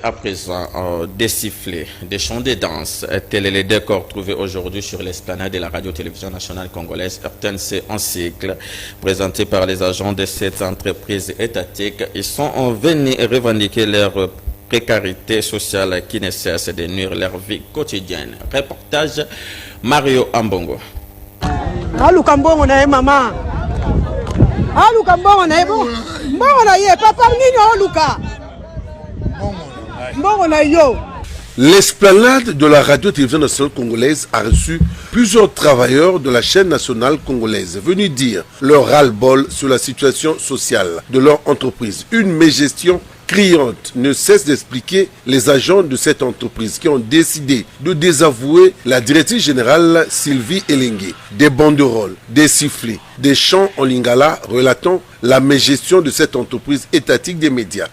à présent des sifflets, des chants de danse. Tels les décors trouvés aujourd'hui sur l'esplanade de la radio-télévision nationale congolaise RTNC en cycle, présentés par les agents de cette entreprise étatique. Ils sont venus revendiquer leur précarité sociale qui ne cesse de nuire leur vie quotidienne. Reportage Mario Ambongo. Aluka mbongo na ye mama. Aluka mbongo na ye mbongo na ye papa nini aluka. Mbongo na yo. L'esplanade de la radio-télévision nationale congolaise a reçu plusieurs travailleurs de la chaîne nationale congolaise venus dire leur ras-le-bol sur la situation sociale de leur entreprise. Une mégestion criante ne cesse d'expliquer les agents de cette entreprise qui ont décidé de désavouer la directrice générale Sylvie Elengue. Des banderoles, des sifflets, des chants en lingala relatant la mégestion de cette entreprise étatique des médias.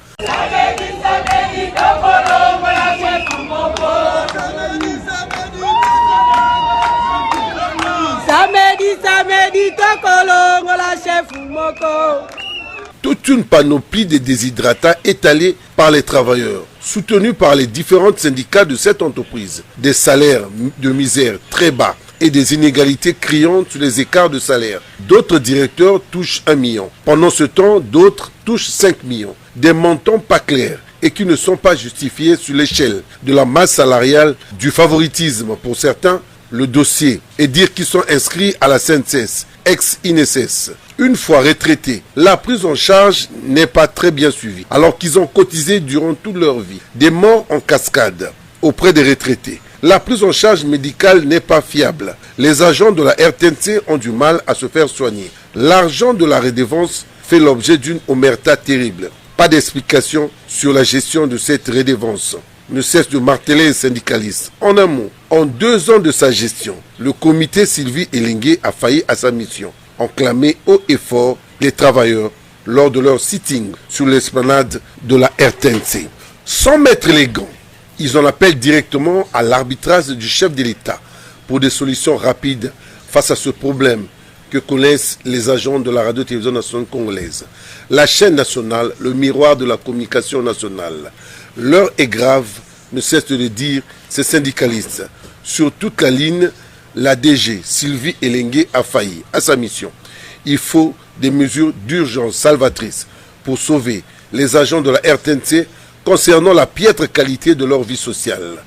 Toute une panoplie de déshydratants étalés par les travailleurs, soutenus par les différents syndicats de cette entreprise. Des salaires de misère très bas et des inégalités criantes sur les écarts de salaire. D'autres directeurs touchent 1 million. Pendant ce temps, d'autres touchent 5 millions. Des montants pas clairs et qui ne sont pas justifiés sur l'échelle de la masse salariale, du favoritisme pour certains, le dossier et dire qu'ils sont inscrits à la CNSS, ex-INSS. Une fois retraités, la prise en charge n'est pas très bien suivie, alors qu'ils ont cotisé durant toute leur vie. Des morts en cascade auprès des retraités. La prise en charge médicale n'est pas fiable. Les agents de la RTNC ont du mal à se faire soigner. L'argent de la redevance fait l'objet d'une omerta terrible. Pas d'explication sur la gestion de cette redevance. Ne cesse de marteler les syndicalistes. En un mot, en 2 ans de sa gestion, le comité Sylvie Elengue a failli à sa mission, ont clamé haut et fort les travailleurs lors de leur sitting sur l'esplanade de la RTNC. Sans mettre les gants, ils en appellent directement à l'arbitrage du chef de l'État pour des solutions rapides face à ce problème que connaissent les agents de la radio-télévision nationale congolaise. La chaîne nationale, le miroir de la communication nationale. L'heure est grave, ne cesse de le dire ces syndicalistes. Sur toute la ligne, la DG Sylvie Elengue a failli à sa mission. Il faut des mesures d'urgence salvatrices pour sauver les agents de la RTNC concernant la piètre qualité de leur vie sociale.